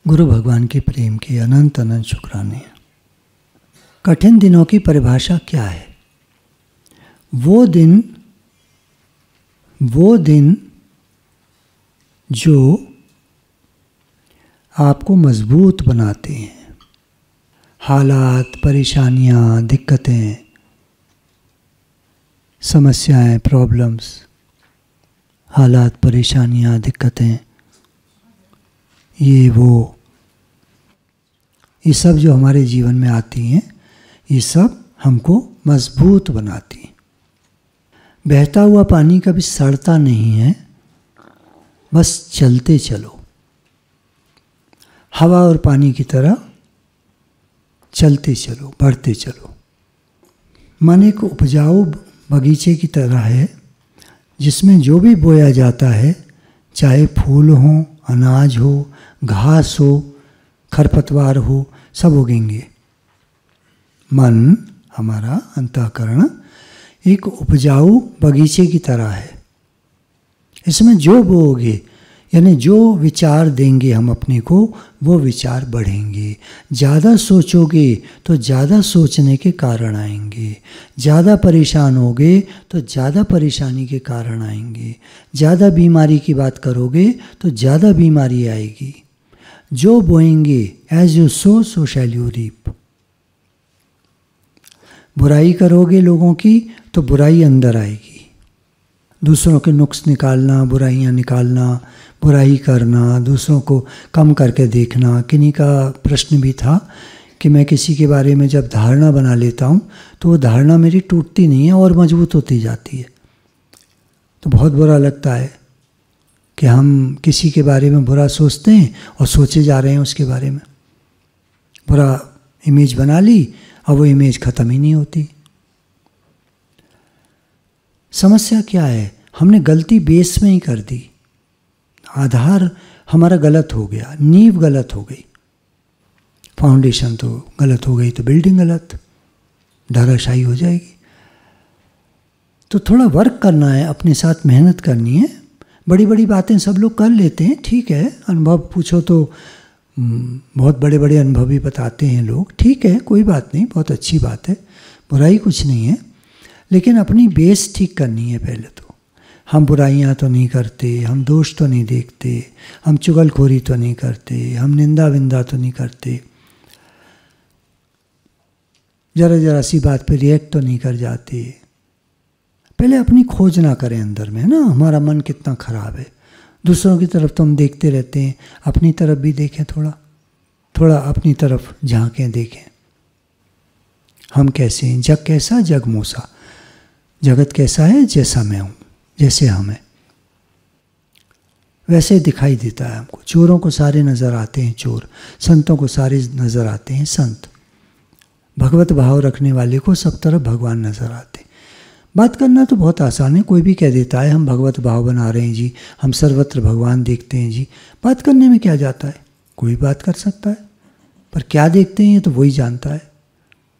गुरु भगवान के प्रेम के अनंत अनंत शुक्राने। कठिन दिनों की परिभाषा क्या है? वो दिन जो आपको मजबूत बनाते हैं। हालात, परेशानियां, दिक्कतें, समस्याएं, प्रॉब्लम्स, हालात, परेशानियां, दिक्कतें, ये सब जो हमारे जीवन में आती हैं, ये सब हमको मजबूत बनाती हैं। बहता हुआ पानी कभी सड़ता नहीं है, बस चलते चलो। हवा और पानी की तरह चलते चलो, बढ़ते चलो। मन एक उपजाऊ बगीचे की तरह है, जिसमें जो भी बोया जाता है, चाहे फूल हो, अनाज हो, घास हो, खरपतवार हो, सब उगेंगे। मन, हमारा अंतःकरण एक उपजाऊ बगीचे की तरह है। इसमें जो बोओगे, यानी जो विचार देंगे हम अपने को, वो विचार बढ़ेंगे। ज़्यादा सोचोगे तो ज़्यादा सोचने के कारण आएंगे। ज़्यादा परेशान होगे तो ज़्यादा परेशानी के कारण आएंगे। ज़्यादा बीमारी की बात करोगे तो ज़्यादा बीमारी आएगी। जो बोएंगे, as you sow so shall you reap. बुराई करोगे लोगों की तो बुराई अंदर आएगी। दूसरों के नुक्स निकालना, बुराइयां निकालना, बुराई करना, दूसरों को कम करके देखना। किन्हीं का प्रश्न भी था कि मैं किसी के बारे में जब धारणा बना लेता हूँ तो वो धारणा मेरी टूटती नहीं है और मजबूत होती जाती है। तो बहुत बुरा लगता है कि हम किसी के बारे में बुरा सोचते हैं और सोचे जा रहे हैं उसके बारे में। बुरा इमेज बना ली और वो इमेज ख़त्म ही नहीं होती। समस्या क्या है? हमने गलती बेस में ही कर दी। आधार हमारा गलत हो गया, नींव गलत हो गई, फाउंडेशन तो गलत हो गई तो बिल्डिंग गलत, धराशायी हो जाएगी। तो थोड़ा वर्क करना है, अपने साथ मेहनत करनी है। बड़ी बड़ी बातें सब लोग कर लेते हैं, ठीक है। अनुभव पूछो तो बहुत बड़े बड़े अनुभव भी बताते हैं लोग, ठीक है, कोई बात नहीं, बहुत अच्छी बात है, बुराई कुछ नहीं है। लेकिन अपनी बेस ठीक करनी है पहले तो। हम बुराइयां तो नहीं करते, हम दोष तो नहीं देखते, हम चुगलखोरी तो नहीं करते, हम निंदा विंदा तो नहीं करते, जरा जरा सी बात पे रिएक्ट तो नहीं कर जाते। पहले अपनी खोज ना करें अंदर में, ना हमारा मन कितना खराब है। दूसरों की तरफ तो हम देखते रहते हैं, अपनी तरफ भी देखें, थोड़ा थोड़ा अपनी तरफ झांकें, देखें हम कैसे हैं। जग कैसा, जग मूसा। जगत कैसा है? जैसा मैं हूँ, जैसे हम हैं वैसे दिखाई देता है हमको। चोरों को सारे नज़र आते हैं चोर, संतों को सारे नज़र आते हैं संत। भगवत भाव रखने वाले को सब तरफ भगवान नज़र आते हैं। बात करना तो बहुत आसान है, कोई भी कह देता है हम भगवत भाव बना रहे हैं जी, हम सर्वत्र भगवान देखते हैं जी। बात करने में क्या जाता है? कोई बात कर सकता है, पर क्या देखते हैं ये तो वही जानता है।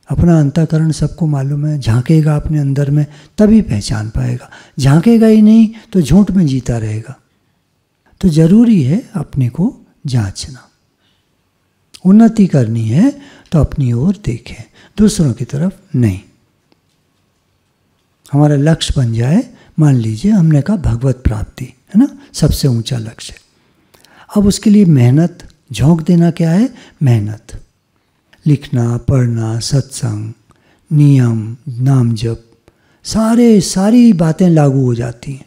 अपना अंतःकरण सबको मालूम है। झांकेगा अपने अंदर में तभी पहचान पाएगा, झांकेगा ही नहीं तो झूठ में जीता रहेगा। तो जरूरी है अपने को जांचना। उन्नति करनी है तो अपनी ओर देखें, दूसरों की तरफ नहीं। हमारा लक्ष्य बन जाए, मान लीजिए हमने कहा भगवत प्राप्ति है ना, सबसे ऊंचा लक्ष्य। अब उसके लिए मेहनत, झोंक देना क्या है? मेहनत। लिखना, पढ़ना, सत्संग, नियम, नाम जप, सारी बातें लागू हो जाती हैं।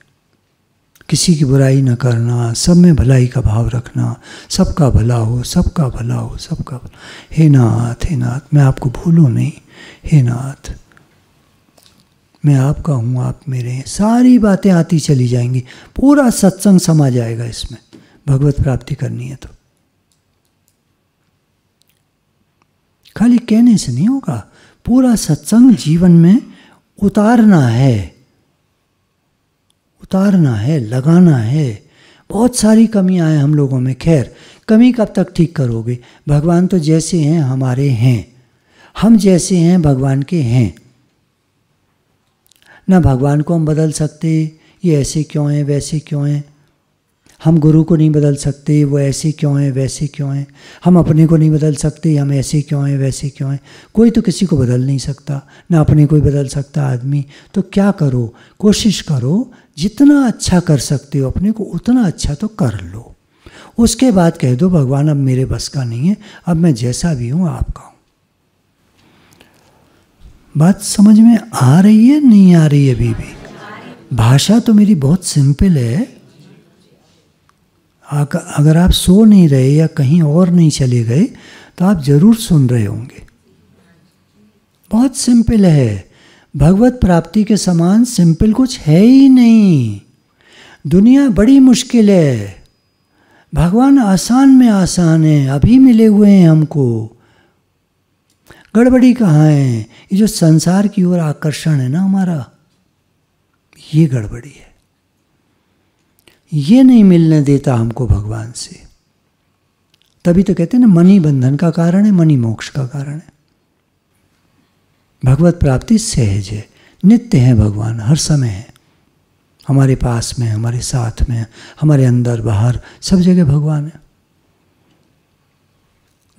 किसी की बुराई न करना, सब में भलाई का भाव रखना, सबका भला हो, सबका भला हो, सबका भला। हे नाथ, हे नाथ, मैं आपको भूलूं नहीं। हे नाथ, मैं आपका हूँ, आप मेरे हैं। सारी बातें आती चली जाएंगी, पूरा सत्संग समा जाएगा इसमें। भगवत प्राप्ति करनी है तो खाली कहने से नहीं होगा, पूरा सत्संग जीवन में उतारना है, लगाना है। बहुत सारी कमियां हैं हम लोगों में। खैर, कमी कब तक ठीक करोगे? भगवान तो जैसे हैं हमारे हैं, हम जैसे हैं भगवान के हैं। ना भगवान को हम बदल सकते, ये ऐसे क्यों हैं, वैसे क्यों हैं। हम गुरु को नहीं बदल सकते, वो ऐसे क्यों हैं वैसे क्यों हैं, हम अपने को नहीं बदल सकते, हम ऐसे क्यों हैं वैसे क्यों हैं। कोई तो किसी को बदल नहीं सकता, ना अपने कोई बदल सकता आदमी। तो क्या करो, कोशिश करो जितना अच्छा कर सकते हो अपने को उतना अच्छा तो कर लो। उसके बाद कह दो भगवान अब मेरे बस का नहीं है, अब मैं जैसा भी हूँ आपका हूँ। बात समझ में आ रही है नहीं आ रही है? अभी भी भाषा तो मेरी बहुत सिंपल है। अगर आप सो नहीं रहे या कहीं और नहीं चले गए तो आप जरूर सुन रहे होंगे। बहुत सिंपल है। भगवत प्राप्ति के समान सिंपल कुछ है ही नहीं। दुनिया बड़ी मुश्किल है, भगवान आसान में आसान है, अभी मिले हुए हैं हमको। गड़बड़ी कहाँ है? ये जो संसार की ओर आकर्षण है ना हमारा, ये गड़बड़ी है। ये नहीं मिलने देता हमको भगवान से। तभी तो कहते हैं ना, मन ही बंधन का कारण है, मन ही मोक्ष का कारण है। भगवत प्राप्ति सहज है, नित्य है, भगवान हर समय है, हमारे पास में, हमारे साथ में, हमारे अंदर बाहर सब जगह भगवान है।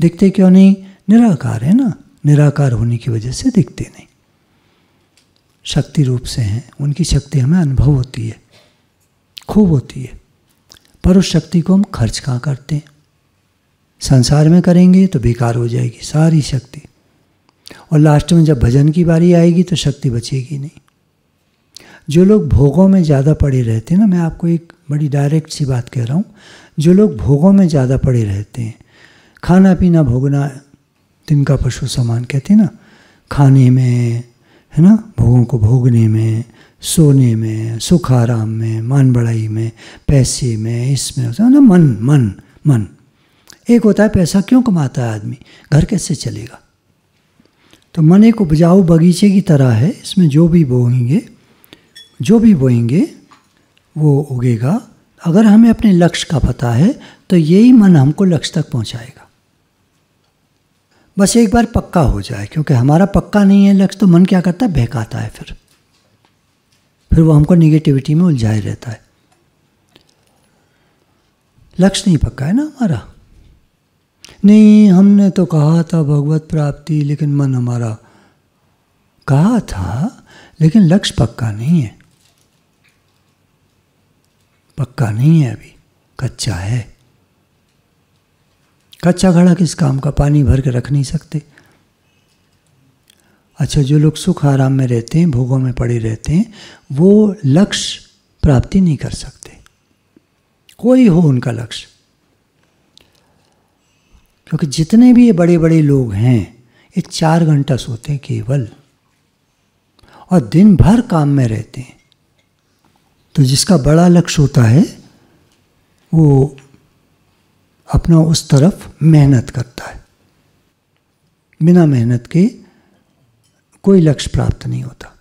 दिखते क्यों नहीं? निराकार है ना, निराकार होने की वजह से दिखते नहीं। शक्ति रूप से हैं, उनकी शक्ति हमें अनुभव होती है, खूब होती है, पर उस शक्ति को हम खर्च कहाँ करते हैं? संसार में करेंगे तो बेकार हो जाएगी सारी शक्ति, और लास्ट में जब भजन की बारी आएगी तो शक्ति बचेगी नहीं। जो लोग भोगों में ज़्यादा पड़े रहते हैं ना, मैं आपको एक बड़ी डायरेक्ट सी बात कह रहा हूँ, जो लोग भोगों में ज़्यादा पड़े रहते हैं, खाना पीना भोगना, तिनका पशु समान कहते हैं ना, खाने में है ना, भोगों को भोगने में, सोने में, सुख आराम में, मान बढ़ाई में, पैसे में, इसमें होता है ना, मन मन मन। एक होता है पैसा क्यों कमाता है आदमी, घर कैसे चलेगा। तो मन एक उपजाऊ बगीचे की तरह है, इसमें जो भी बोएंगे वो उगेगा। अगर हमें अपने लक्ष्य का पता है तो यही मन हमको लक्ष्य तक पहुंचाएगा। बस एक बार पक्का हो जाए, क्योंकि हमारा पक्का नहीं है लक्ष्य, तो मन क्या करता है, बहकाता है, फिर वो हमको निगेटिविटी में उलझाए रहता है। लक्ष्य नहीं पक्का है ना हमारा। नहीं, हमने तो कहा था भगवत प्राप्ति, लेकिन मन हमारा कहा था, लेकिन लक्ष्य पक्का नहीं है, पक्का नहीं है, अभी कच्चा है। कच्चा घड़ा किस काम का, पानी भर के रख नहीं सकते। अच्छा, जो लोग सुख आराम में रहते हैं, भोगों में पड़े रहते हैं, वो लक्ष्य प्राप्ति नहीं कर सकते, कोई हो उनका लक्ष्य। क्योंकि जितने भी ये बड़े बड़े लोग हैं, ये 4 घंटा सोते हैं केवल, और दिन भर काम में रहते हैं। तो जिसका बड़ा लक्ष्य होता है वो अपना उस तरफ मेहनत करता है। बिना मेहनत के कोई लक्ष्य प्राप्त नहीं होता।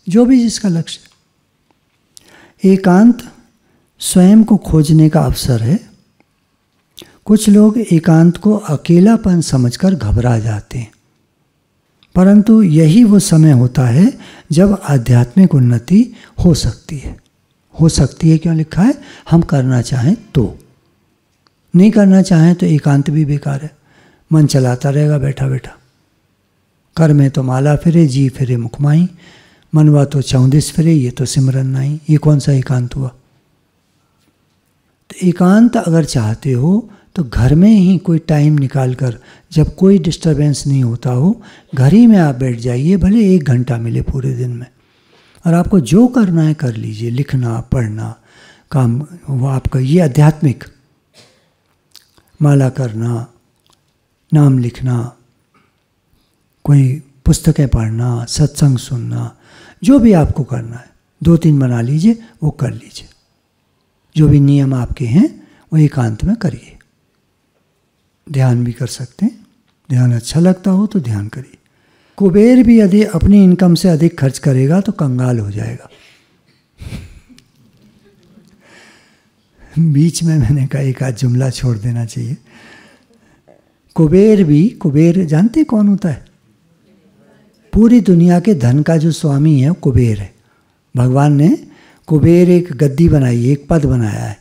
जो भी जिसका लक्ष्य, एकांत स्वयं को खोजने का अवसर है। कुछ लोग एकांत को अकेलापन समझकर घबरा जाते हैं, परंतु यही वो समय होता है जब आध्यात्मिक उन्नति हो सकती है। हो सकती है क्यों लिखा है? हम करना चाहें तो। नहीं करना चाहें तो एकांत भी बेकार है, मन चलाता रहेगा बैठा बैठा। कर में तो माला फिरे, जी फिरे मुखमाई, मनवा तो 34 फिरे, ये तो सिमरन नाई। ये कौन सा एकांत हुआ? तो एकांत अगर चाहते हो तो घर में ही कोई टाइम निकाल कर, जब कोई डिस्टरबेंस नहीं होता हो, घर ही में आप बैठ जाइए, भले 1 घंटा मिले पूरे दिन में, और आपको जो करना है कर लीजिए। लिखना, पढ़ना, काम, वो आपका ये आध्यात्मिक, माला करना, नाम लिखना, कोई पुस्तकें पढ़ना, सत्संग सुनना, जो भी आपको करना है 2-3 बना लीजिए, वो कर लीजिए। जो भी नियम आपके हैं वो एकांत में करिए। ध्यान भी कर सकते हैं, ध्यान अच्छा लगता हो तो ध्यान करिए। कुबेर भी यदि अपनी इनकम से अधिक खर्च करेगा तो कंगाल हो जाएगा। बीच में मैंने कहा एक आध जुमला छोड़ देना चाहिए। कुबेर जानते कौन होता है? पूरी दुनिया के धन का जो स्वामी है कुबेर है। भगवान ने कुबेर एक गद्दी बनाई, एक पद बनाया है।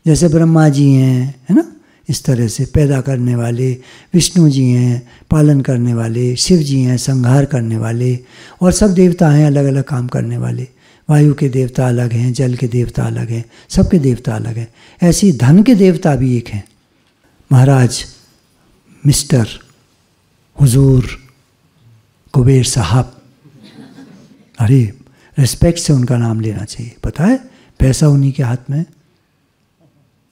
जैसे ब्रह्मा जी हैं, है ना, इस तरह से पैदा करने वाले, विष्णु जी हैं पालन करने वाले, शिव जी हैं संहार करने वाले, और सब देवता हैं अलग अलग काम करने वाले। वायु के देवता अलग हैं, जल के देवता अलग हैं, सबके देवता अलग हैं। ऐसे ही धन के देवता भी एक हैं, महाराज, मिस्टर, हुजूर, कुबेर साहब। अरे रिस्पेक्ट से उनका नाम लेना चाहिए, पता है पैसा उन्हीं के हाथ में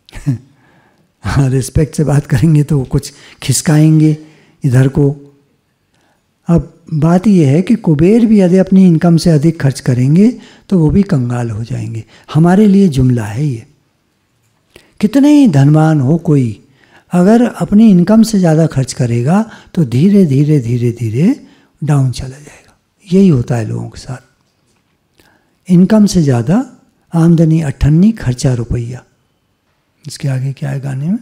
है। हाँ, रिस्पेक्ट से बात करेंगे तो वो कुछ खिसकाएंगे इधर को। अब बात यह है कि कुबेर भी यदि अपनी इनकम से अधिक खर्च करेंगे तो वो भी कंगाल हो जाएंगे। हमारे लिए जुमला है ये। कितने ही धनवान हो कोई, अगर अपनी इनकम से ज़्यादा खर्च करेगा तो धीरे धीरे धीरे धीरे डाउन चला जाएगा। यही होता है लोगों के साथ। इनकम से ज़्यादा आमदनी अठन्नी, खर्चा रुपया। इसके आगे क्या है गाने में?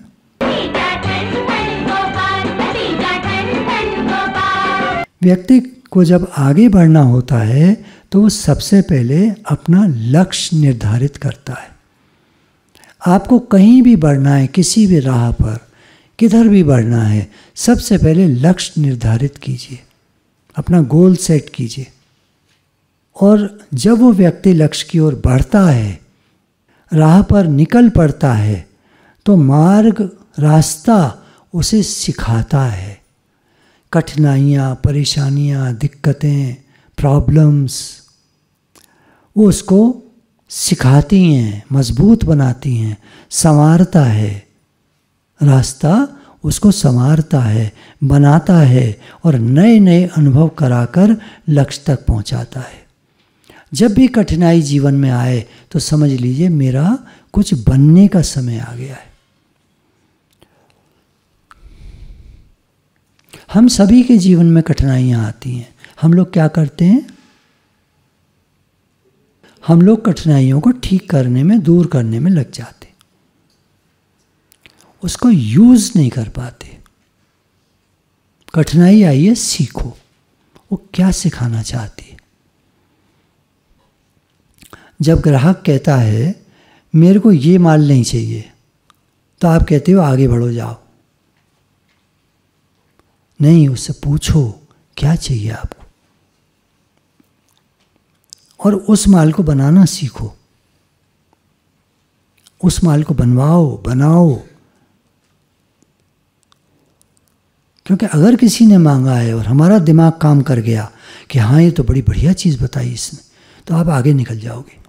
व्यक्ति को जब आगे बढ़ना होता है तो वो सबसे पहले अपना लक्ष्य निर्धारित करता है। आपको कहीं भी बढ़ना है, किसी भी राह पर किधर भी बढ़ना है, सबसे पहले लक्ष्य निर्धारित कीजिए, अपना गोल सेट कीजिए। और जब वो व्यक्ति लक्ष्य की ओर बढ़ता है, राह पर निकल पड़ता है, तो मार्ग, रास्ता उसे सिखाता है। कठिनाइयाँ, परेशानियाँ, दिक्कतें, प्रॉब्लम्स, वो उसको सिखाती हैं, मजबूत बनाती हैं, संवारता है। रास्ता उसको संवारता है, बनाता है और नए नए अनुभव कराकर लक्ष्य तक पहुंचाता है। जब भी कठिनाई जीवन में आए तो समझ लीजिए मेरा कुछ बनने का समय आ गया है। हम सभी के जीवन में कठिनाइयाँ आती हैं। हम लोग क्या करते हैं? हम लोग कठिनाइयों को ठीक करने में, दूर करने में लग जाते, उसको यूज़ नहीं कर पाते। कठिनाई आई है, सीखो वो क्या सिखाना चाहती है। जब ग्राहक कहता है मेरे को ये माल नहीं चाहिए, तो आप कहते हो आगे बढ़ो, जाओ। नहीं, उससे पूछो क्या चाहिए आपको, और उस माल को बनाना सीखो, उस माल को बनाओ। क्योंकि अगर किसी ने मांगा है और हमारा दिमाग काम कर गया कि हाँ ये तो बड़ी बढ़िया चीज़ बताई इसने, तो आप आगे निकल जाओगे।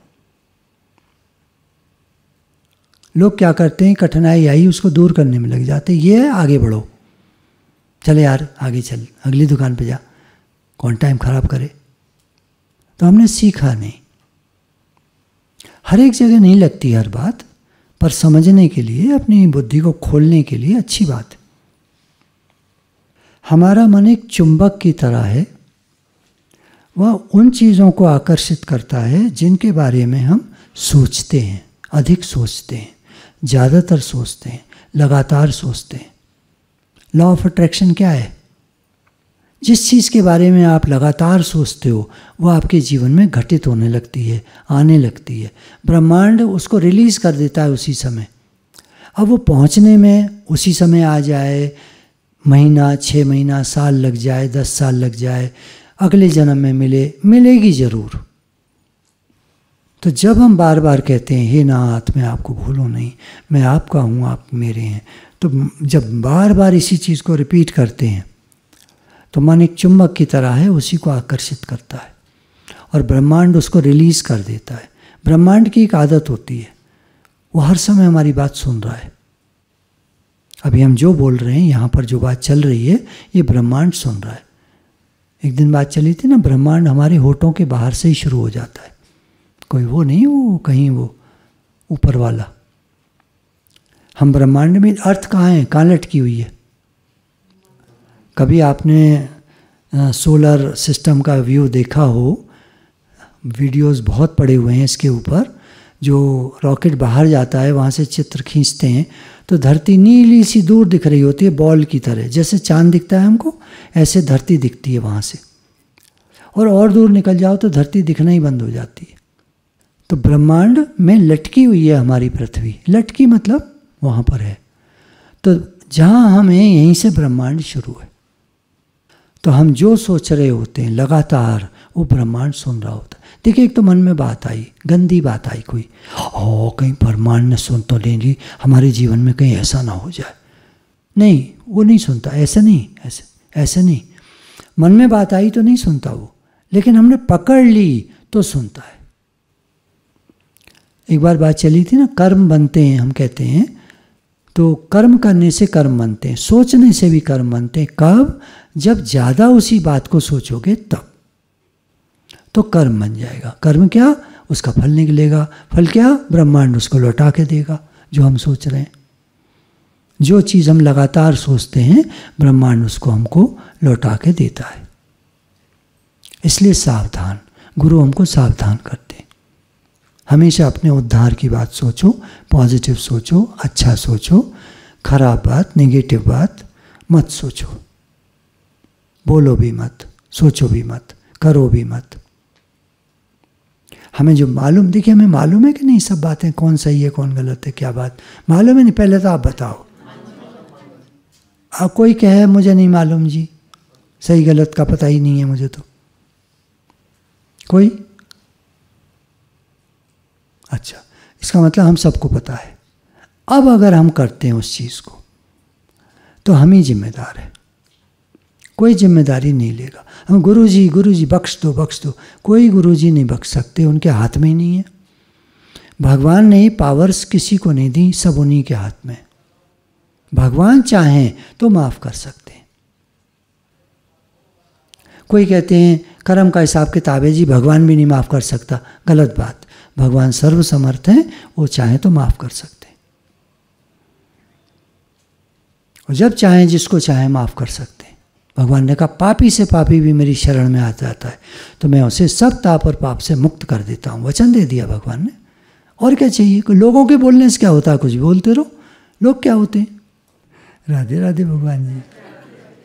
लोग क्या करते हैं, कठिनाई आई उसको दूर करने में लग जाते, ये आगे बढ़ो, चले यार आगे चल, अगली दुकान पे जा, कौन टाइम खराब करे। तो हमने सीखा नहीं। हर एक जगह नहीं लगती हर बात, पर समझने के लिए, अपनी बुद्धि को खोलने के लिए अच्छी बात है। हमारा मन एक चुंबक की तरह है, वह उन चीज़ों को आकर्षित करता है जिनके बारे में हम सोचते हैं, अधिक सोचते हैं, ज़्यादातर सोचते हैं, लगातार सोचते हैं। लॉ ऑफ अट्रैक्शन क्या है? जिस चीज़ के बारे में आप लगातार सोचते हो वो आपके जीवन में घटित होने लगती है, आने लगती है। ब्रह्मांड उसको रिलीज़ कर देता है उसी समय। अब वो पहुंचने में उसी समय आ जाए, महीना, 6 महीना, साल लग जाए, 10 साल लग जाए, अगले जन्म में मिलेगी ज़रूर। तो जब हम बार बार कहते हैं हे नाथ मैं आपको भूलूं नहीं, मैं आपका हूँ, आप मेरे हैं, तो जब बार बार इसी चीज़ को रिपीट करते हैं तो मन एक चुंबक की तरह है, उसी को आकर्षित करता है और ब्रह्मांड उसको रिलीज़ कर देता है। ब्रह्मांड की एक आदत होती है, वो हर समय हमारी बात सुन रहा है। अभी हम जो बोल रहे हैं, यहाँ पर जो बात चल रही है, ये ब्रह्मांड सुन रहा है। एक दिन बात चली थी ना, ब्रह्मांड हमारे होठों के बाहर से ही शुरू हो जाता है, कोई वो नहीं, वो कहीं वो ऊपर वाला। हम ब्रह्मांड में अर्थ कहाँ है, कहाँ लटकी हुई है? कभी आपने सोलर सिस्टम का व्यू देखा हो, वीडियोस बहुत पड़े हुए हैं इसके ऊपर, जो रॉकेट बाहर जाता है वहाँ से चित्र खींचते हैं तो धरती नीली सी दूर दिख रही होती है, बॉल की तरह। जैसे चांद दिखता है हमको, ऐसे धरती दिखती है वहाँ से। और दूर निकल जाओ तो धरती दिखना ही बंद हो जाती है। तो ब्रह्मांड में लटकी हुई है हमारी पृथ्वी, लटकी मतलब वहाँ पर है। तो जहाँ हम हैं यहीं से ब्रह्मांड शुरू है। तो हम जो सोच रहे होते हैं लगातार वो ब्रह्मांड सुन रहा होता है। देखिए एक तो मन में बात आई, गंदी बात आई कोई, कहीं ब्रह्मांड ने सुन तो लेंगी, हमारे जीवन में कहीं ऐसा ना हो जाए। नहीं, वो नहीं सुनता, ऐसे नहीं, ऐसे नहीं। मन में बात आई तो नहीं सुनता वो, लेकिन हमने पकड़ ली तो सुनता है। एक बार बात चली थी ना, कर्म बनते हैं हम कहते हैं, तो कर्म करने से कर्म बनते हैं, सोचने से भी कर्म बनते हैं। कब? जब ज़्यादा उसी बात को सोचोगे तब तो कर्म बन जाएगा। कर्म क्या? उसका फल निकलेगा। फल क्या? ब्रह्मांड उसको लौटा के देगा जो हम सोच रहे हैं। जो चीज़ हम लगातार सोचते हैं ब्रह्मांड उसको हमको लौटा के देता है। इसलिए सावधान, गुरु हमको सावधान करते हैं। हमेशा अपने उद्धार की बात सोचो, पॉजिटिव सोचो, अच्छा सोचो, खराब बात, नेगेटिव बात मत सोचो। बोलो भी मत, सोचो भी मत, करो भी मत। हमें जो मालूम, देखिए हमें मालूम है कि नहीं सब बातें, कौन सही है कौन गलत है, क्या बात मालूम है? नहीं, पहले तो आप बताओ। अब कोई कहे मुझे नहीं मालूम जी, सही गलत का पता ही नहीं है मुझे, तो कोई? अच्छा, इसका मतलब हम सबको पता है। अब अगर हम करते हैं उस चीज़ को तो हम ही जिम्मेदार हैं, कोई जिम्मेदारी नहीं लेगा। हम गुरु जी बख्श दो बख्श दो, कोई गुरु जी नहीं बख्श सकते, उनके हाथ में ही नहीं है। भगवान ने पावर्स किसी को नहीं दी, सब उन्हीं के हाथ में। भगवान चाहें तो माफ़ कर सकते हैं। कोई कहते हैं कर्म का हिसाब किताब है जी, भगवान भी नहीं माफ़ कर सकता, गलत बात। भगवान सर्वसमर्थ हैं, वो चाहें तो माफ़ कर सकते हैं, और जब चाहें जिसको चाहें माफ़ कर सकते हैं। भगवान ने कहा पापी से पापी भी मेरी शरण में आ जाता है तो मैं उसे सब ताप और पाप से मुक्त कर देता हूँ। वचन दे दिया भगवान ने, और क्या चाहिए? लोगों के बोलने से क्या होता है? कुछ भी बोलते रहो, लोग क्या होते हैं। राधे राधे भगवान जी।